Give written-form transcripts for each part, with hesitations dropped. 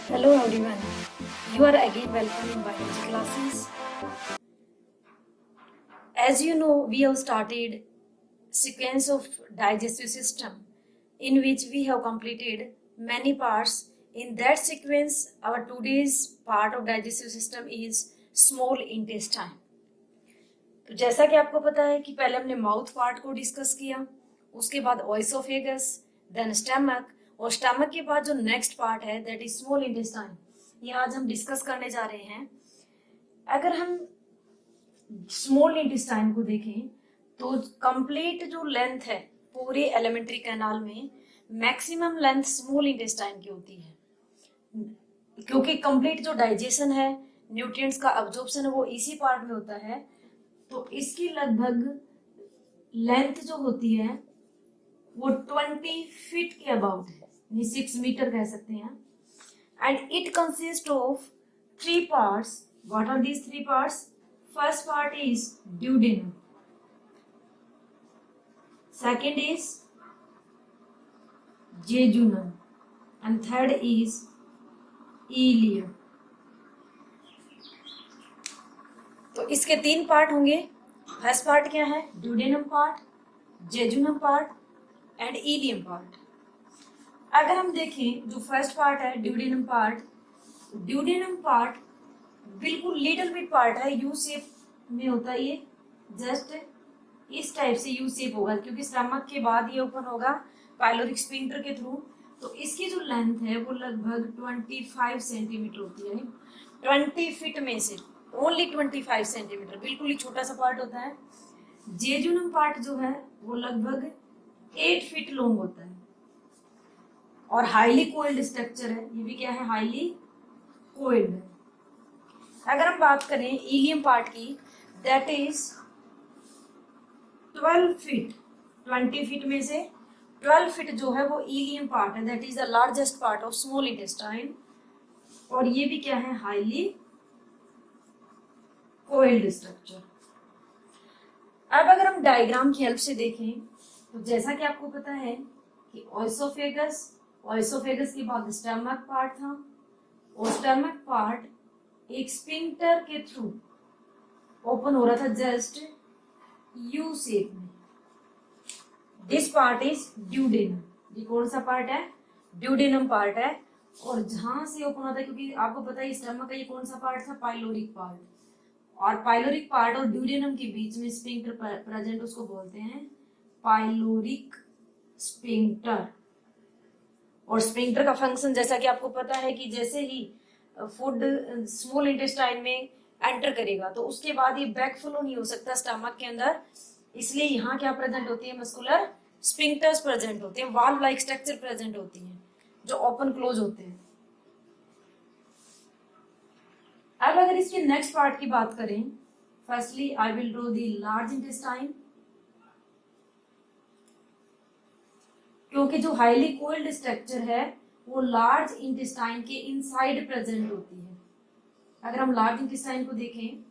Hello everyone, you are again welcome in biology classes. As you know, we have started sequence of digestive system in which we have completed many parts. In that sequence, our today's part of digestive system is small intestine. तो जैसा कि आपको पता है कि पहले हमने mouth part को डिस्कस किया, उसके बाद ओएसोफेगस, देन स्टमक, और स्टमक के बाद जो नेक्स्ट पार्ट है दैट इज स्मॉल इंटेस्टाइन, ये आज हम डिस्कस करने जा रहे हैं। अगर हम स्मॉल इंटेस्टाइन को देखें तो कंप्लीट जो लेंथ है पूरे एलिमेंट्री कैनाल में, मैक्सिमम लेंथ स्मॉल इंटेस्टाइन की होती है, क्योंकि कंप्लीट जो डाइजेशन है, न्यूट्रिएंट्स का अब्जॉर्प्शन है, वो इसी पार्ट में होता है। तो इसकी लगभग लेंथ जो होती है वो 20 फीट के अबाउट है, 6 मीटर कह सकते हैं। And it consist of 3 parts. What are these 3 parts? First part is duodenum, second is jejunum, and third is ileum. तो इसके 3 पार्ट होंगे। फर्स्ट पार्ट क्या है? Duodenum part, jejunum part and ileum part. अगर हम देखें जो फर्स्ट पार्ट है ड्यूडेनम पार्ट बिल्कुल लिटिल बिट पार्ट है, यू शेप में होता है। ये जस्ट इस टाइप से यू शेप होगा, क्योंकि स्टमक के बाद ये ओपन होगा पाइलोरिक स्फिंक्टर के थ्रू। तो इसकी जो लेंथ है वो लगभग 25 सेंटीमीटर होती है। 20 फीट में से ओनली 25 सेंटीमीटर, बिल्कुल ही छोटा सा पार्ट होता है। जेजुनम पार्ट जो है वो लगभग 8 फीट लॉन्ग होता है और हाईली कोइल्ड स्ट्रक्चर है। ये भी क्या है? हाईली कोइल्ड है। अगर हम बात करें इलियम पार्ट की, दैट इज 12 फीट। 20 फीट में से 12 फीट जो है वो इलियम पार्ट है, that is the largest part of small intestine. और ये भी क्या है? Highly coiled structure. अब अगर हम डायग्राम की हेल्प से देखें तो जैसा कि आपको पता है कि ओएसोफेगस के बाद स्टमक पार्ट था, और स्टमक पार्ट एक स्फिंक्टर के थ्रू ओपन हो रहा था जस्ट यू शेप में। This part is duodenum. ये कौन सा पार्ट है? ड्यूडेनम पार्ट है। और जहां से ओपन होता है, क्योंकि आपको पता है स्टमक का ये कौन सा पार्ट था? Pyloric part. और पाइलोरिक पार्ट और ड्यूडेनम के बीच में स्फिंक्टर प्रेजेंट, उसको बोलते हैं पाइलोरिक स्फिंक्टर। और स्फिंक्टर का फंक्शन जैसा कि आपको पता है कि जैसे ही फूड स्मॉल इंटेस्टाइन में एंटर करेगा तो उसके बाद ये बैकफ्लो नहीं हो सकता स्टमक के अंदर, इसलिए यहाँ क्या प्रेजेंट होती है? मस्कुलर स्फिंक्टर्स प्रेजेंट होते हैं, वाल्व लाइक स्ट्रक्चर प्रेजेंट होती है जो ओपन क्लोज होते हैं। अब अगर इसके नेक्स्ट पार्ट की बात करें, firstly I will draw the large intestine, क्योंकि जो हाईली कोइल्ड स्ट्रक्चर है वो लार्ज इंटेस्टाइन के इनसाइड प्रेजेंट होती है। अगर हम लार्ज इंटेस्टाइन को देखें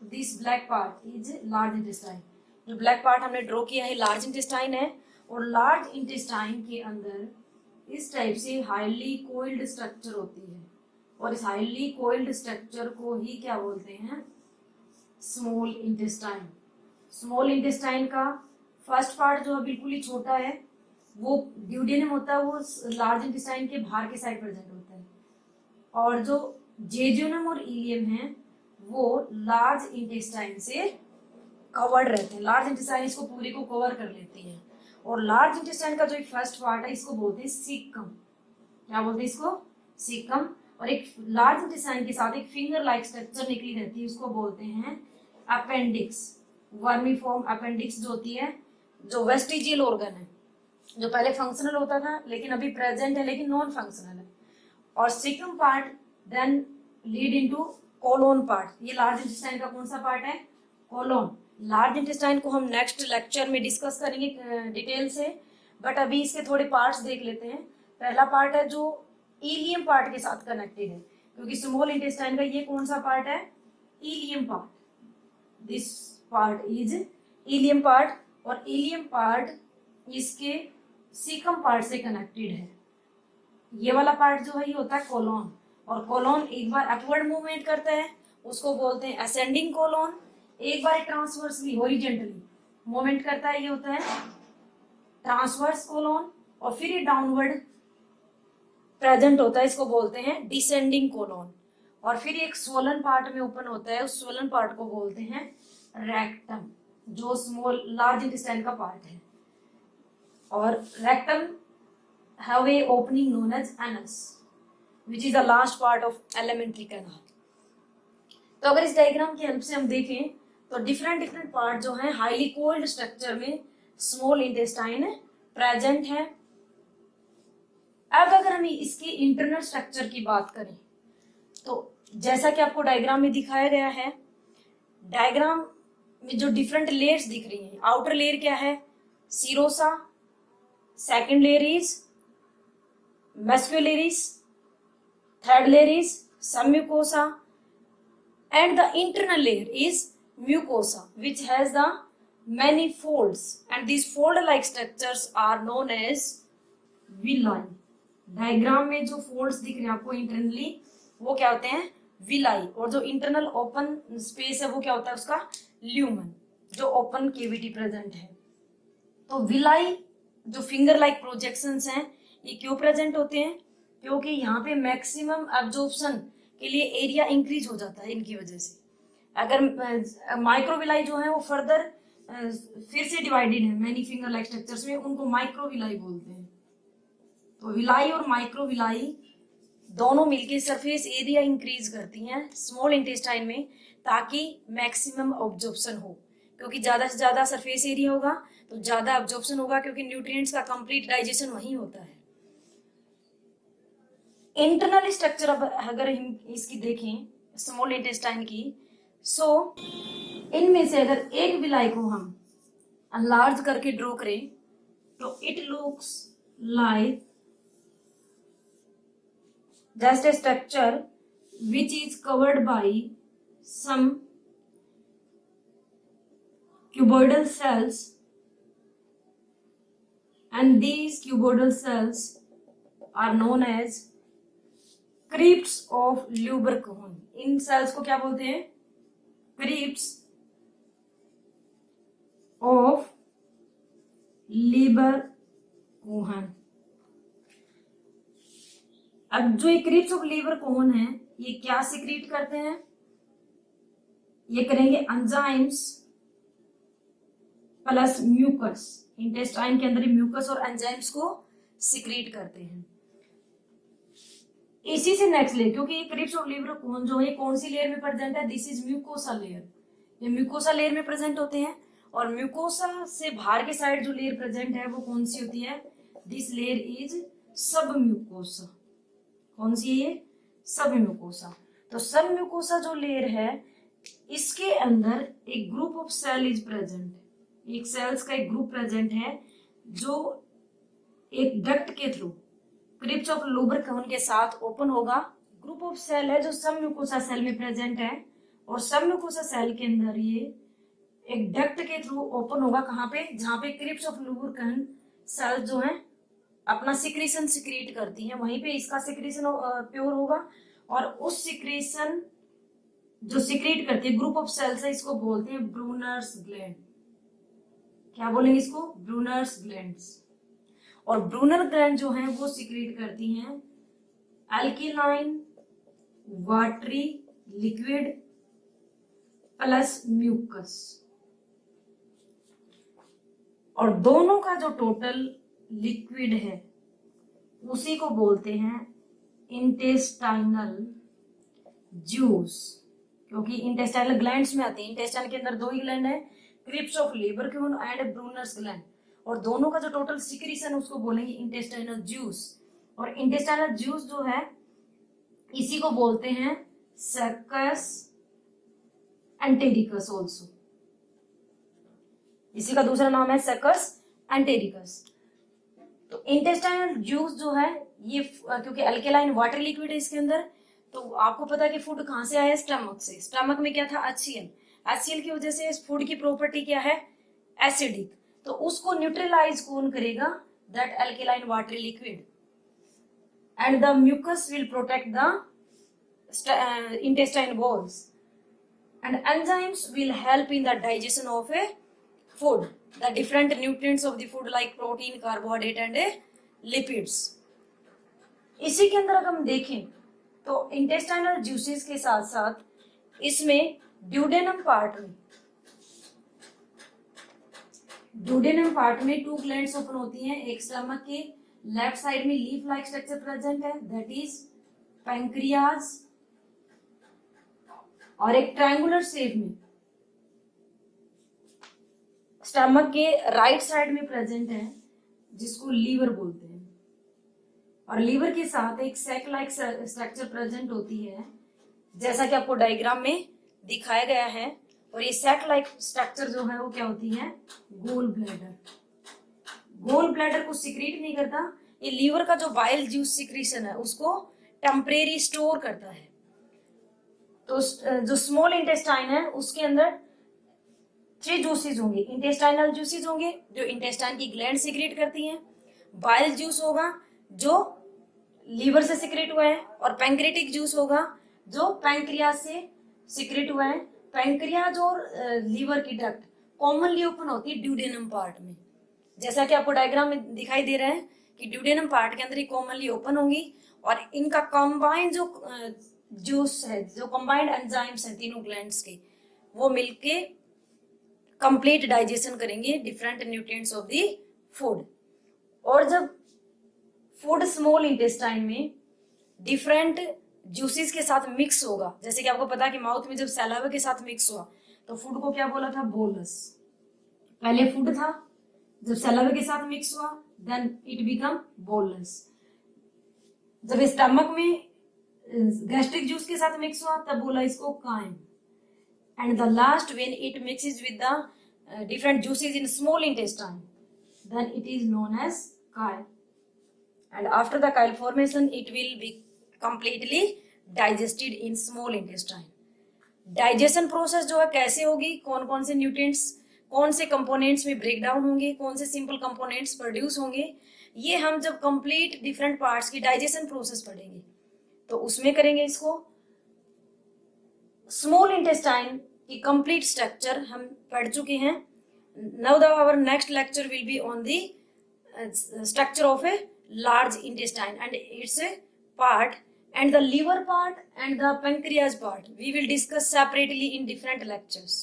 तो this black part is large intestine. जो ब्लैक पार्ट हमने ड्रॉ किया है लार्ज इंटेस्टाइन है, और लार्ज इंटेस्टाइन के अंदर इस टाइप से हाईली कोइल्ड स्ट्रक्चर होती है, और इस हाईली कोइल्ड स्ट्रक्चर को ही क्या बोलते हैं? Small intestine. स्मॉल इंटेस्टाइन का फर्स्ट पार्ट जो है बिल्कुल ही छोटा है, वो ड्यूडेनम होता है, वो लार्ज इंटेस्टाइन के बाहर के साइड प्रेजेंट होता है। और जो जेजुनम और इलियम है वो लार्ज इंटेस्टाइन से कवर्ड रहते हैं। लार्ज इंटेस्टाइन इसको पूरी को कवर कर लेती है। और लार्ज इंटेस्टाइन का जो फर्स्ट पार्ट है इसको बोलते हैं सीकम। क्या बोलते हैं इसको? सीकम। और एक लार्ज इंटेस्टाइन के साथ एक फिंगर लाइक स्ट्रक्चर निकली रहती है, उसको बोलते हैं अपेंडिक्स। वर्मीफॉर्म अपेंडिक्स जो होती है, जो वेस्टिजियल ऑर्गन है, जो पहले फंक्शनल होता था लेकिन अभी प्रेजेंट है लेकिन नॉन फंक्शनल है। और caecum part then lead into colon part. ये लार्ज इंटेस्टाइन का कौन सा पार्ट है? कोलोन। लार्ज इंटेस्टाइन को हम नेक्स्ट लेक्चर में डिस्कस करेंगे डिटेल से, बट अभी इसके थोड़े पार्ट्स देख लेते हैं। पहला पार्ट है जो इलियम पार्ट के साथ कनेक्टेड है, क्योंकि स्मॉल इंटेस्टाइन का ये कौन सा पार्ट है? Ileum part. This part is ileum part, और इलियम पार्ट इसके सीकम पार्ट से कनेक्टेड है। ये वाला पार्ट जो है ये होता है कोलोन, और कोलोन एक बार अपवर्ड मूवमेंट करता है, उसको बोलते हैं असेंडिंग कोलोन। एक बार ट्रांसवर्सली हॉरिजॉन्टली मूवमेंट करता है, ये होता है ट्रांसवर्स कोलोन। और फिर ये डाउनवर्ड प्रेजेंट होता है, इसको बोलते हैं डिसेंडिंग कोलोन। और फिर एक स्वोलन पार्ट में ओपन होता है, उस स्वोलन पार्ट को बोलते हैं रेक्टम, जो स्मॉल लार्ज इंटेस्टाइन का पार्ट है। और rectum have a opening known as anus, which is the last part of alimentary canal. तो अगर इस डायग्राम की हेल्प से हम देखें तो डिफरेंट डिफरेंट पार्ट जो हैं हाईली कोल्ड स्ट्रक्चर में स्मॉल इंटेस्टाइन प्रेजेंट है। अब अगर हम इसके इंटरनल स्ट्रक्चर की बात करें तो जैसा कि आपको डायग्राम में दिखाया गया है, डायग्राम में जो डिफरेंट लेयर्स दिख रही हैं, आउटर लेयर क्या है, serosa, second layer is muscularis, third layer is submucosa, and the internal layer is mucosa, which has the many folds, and these fold-like structures are known as villi. Diagram में जो folds दिख रहे हैं आपको internally, वो क्या होते हैं, विलाई। और जो इंटरनल ओपन स्पेस है वो क्या होता है उसका, ल्यूमन, जो ओपन केविटी प्रेजेंट है। तो विलाई जो फिंगर लाइक प्रोजेक्शंस हैं ये क्यों प्रेजेंट होते हैं, क्योंकि यहाँ पे मैक्सिमम एब्जॉर्प्शन के लिए एरिया इंक्रीज हो जाता है इनकी वजह से। अगर माइक्रोविलाई जो है वो फर्दर फिर से डिवाइडेड है मैनी फिंगर लाइक स्ट्रक्चर्स में, उनको माइक्रोविलाई बोलते हैं। तो विलाई और माइक्रोविलाई दोनों मिलके सरफेस एरिया इंक्रीज करती हैं स्मॉल इंटेस्टाइन में, ताकि मैक्सिमम ऑब्जॉर्प्शन हो, क्योंकि ज्यादा से ज्यादा सरफेस एरिया होगा तो ज्यादा ऑब्जॉर्प्शन होगा, क्योंकि न्यूट्रिएंट्स का कंप्लीट डाइजेशन वहीं होता है। इंटरनल स्ट्रक्चर अब अगर हम इसकी देखें स्मॉल इंटेस्टाइन की, सो इनमें से अगर एक विलाई को हम अनलार्ज करके ड्रॉ करें तो it looks like just a structure which is covered by some cuboidal cells, and these cuboidal cells are known as crypts of Lieberkühn. इन सेल्स को क्या बोलते हैं, क्रिप्ट्स ऑफ लीबर कोहन। अब जो ये क्रिप्ट्स ऑफ लीबर कोहन है ये क्या सिक्रीट करते हैं, ये करेंगे एंजाइम्स प्लस म्यूकस। इंटेस्टाइन के अंदर म्यूकस और एंजाइम्स को सिक्रीट करते हैं। इसी से नेक्स्ट लेयर, क्योंकि ये क्रिप्स ऑफ लीबर कोहन जो है कौन सी लेयर में प्रेजेंट है, दिस इज म्यूकोसा लेयर। ये म्यूकोसा लेयर में प्रेजेंट होते हैं। और म्यूकोसा से बाहर के साइड जो लेयर प्रेजेंट है वो कौन सी होती है, दिस लेयर इज सब म्यूकोसा। कौन सी है ये, सब म्यूकोसा। तो सब म्यूकोसा जो लेयर है इसके अंदर एक group of cell is present, एक सेल्स का एक ग्रुप प्रेजेंट है जो एक डक्ट के through crypts of Lieberkuhn के साथ ओपन होगा। ग्रुप ऑफ सेल है जो सब म्यूकोसा सेल में प्रेजेंट है, और सब म्यूकोसा सेल के अंदर ये एक डक्ट के थ्रू ओपन होगा। कहाँ पे, जहाँ पे क्रिप्स ऑफ लीबर कोहन सेल जो है अपना सिक्रीशन सिक्रीट करती है, वहीं पे इसका सिक्रीशन प्योर होगा। और उस सिक्रीशन जो सिक्रीट करती है ग्रुप ऑफ सेल्स है, इसको बोलते हैं ब्रूनर्स ग्लैंड। क्या बोलेंगे इसको, ब्रूनर्स ग्लैंड्स। और ब्रूनर ग्लैंड जो है वो सिक्रीट करती हैं alkaline watery liquid plus mucus. और दोनों का जो टोटल लिक्विड है उसी को बोलते हैं इंटेस्टाइनल जूस, क्योंकि इंटेस्टाइनल ग्लैंड्स में आते हैं। इंटेस्टाइन के अंदर दो ही ग्लैंड है, crypts of Lieberkühn and Brunner's gland, और दोनों का जो टोटल सिक्रीशन है उसको बोलेंगे इंटेस्टाइनल जूस। और इंटेस्टाइनल जूस जो है इसी को बोलते हैं सर्कस एंटेरिकस ऑल्सो, इसी का दूसरा नाम है सर्कस एंटेरिकस। तो इंटेस्टाइनल जूस जो है ये क्योंकि अल्केलाइन वाटर लिक्विड है इसके अंदर, तो आपको पता है कि फूड कहाँ से आया, स्टमक से। स्टमक में क्या था, HCl। HCl की वजह से इस फूड की प्रॉपर्टी क्या है, एसिडिक, तो उसको न्यूट्रलाइज कौन करेगा, that alkaline water liquid. and the mucus will protect the intestine walls, and enzymes will help in the digestion of a food, the different nutrients of the food like protein, carbohydrate and lipids. इसी के अंदर अगर हम देखें तो intestinal juices के साथ साथ इसमें ड्यूडेनम पार्ट में टू ग्लैंड्स ओपन होती हैं। एक स्टमक के लेफ्ट साइड में लीफ लाइक स्ट्रक्चर प्रेजेंट है, दैट इज पैंक्रियाज, और एक ट्रायंगुलर शेप में स्टमक के राइट साइड में प्रेजेंट है, जिसको लीवर बोलते हैं। और लीवर के साथ एक सैक लाइक स्ट्रक्चर प्रेजेंट होती है, जैसा कि आपको डायग्राम में दिखाया गया है। और ये सैक लाइक स्ट्रक्चर जो है वो क्या होती है, गोल ब्लैडर। गोल ब्लैडर को सिक्रीट नहीं करता, ये लीवर का जो बाइल जूस सिक्रीशन है उसको टेम्परेरी स्टोर करता है। तो जो स्मॉल इंटेस्टाइन है उसके अंदर 3 जूसेस होंगे। इंटेस्टाइनल जूसेस होंगे जो इंटेस्टाइन की ग्लैंड सिक्रेट करती हैं, बाइल जूस होगा जो लीवर से सिक्रेट हुआ है, और पैंक्रेटिक जूस होगा जो पैंक्रियाज से सिक्रेट हुआ है। पैंक्रियाज और लीवर की डक्ट कॉमनली ओपन होती है ड्यूडेनम पार्ट में, जैसा कि आपको डायग्राम में दिखाई दे रहा है कि ड्यूडेनम पार्ट के अंदर ही कॉमनली ओपन होंगी, और इनका कंबाइंड जो जूस है, जो कंबाइंड एंजाइम्स हैं तीनों ग्लैंड्स के, वो मिलके कंप्लीट डाइजेशन करेंगे different nutrients of the food. और जब फूड स्मॉल इंटेस्टाइन में डिफरेंट जूसेस के साथ मिक्स होगा, जैसे कि आपको पता है कि माउथ में जब सैलावा के साथ मिक्स हुआ तो फूड को क्या बोला था, बोलस। पहले फूड था, जब सैलावा के साथ मिक्स हुआ देन इट बिकम बोलस। जब स्टमक में गैस्ट्रिक जूस के साथ मिक्स हुआ तब बोला इसको chyme. And the last when it mixes with the different juices in small intestine then it is known as chyle. And after the chyle formation, it will be completely digested in small intestine. Digestion process जो है कैसे होगी, कौन कौन से nutrients कौन से components में ब्रेक डाउन होंगे, कौन से सिंपल कंपोनेंट्स प्रोड्यूस होंगे, ये हम जब कंप्लीट डिफरेंट पार्ट्स की डाइजेशन प्रोसेस पढ़ेंगे तो उसमें करेंगे इसको। स्मॉल इंटेस्टाइन की कंप्लीट स्ट्रक्चर हम पढ़ चुके हैं। Now our next lecture will be on the structure of a large intestine and its part, and the liver part and the pancreas part we will discuss separately in different lectures.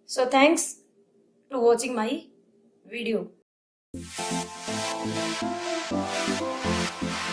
So thanks to watching my video.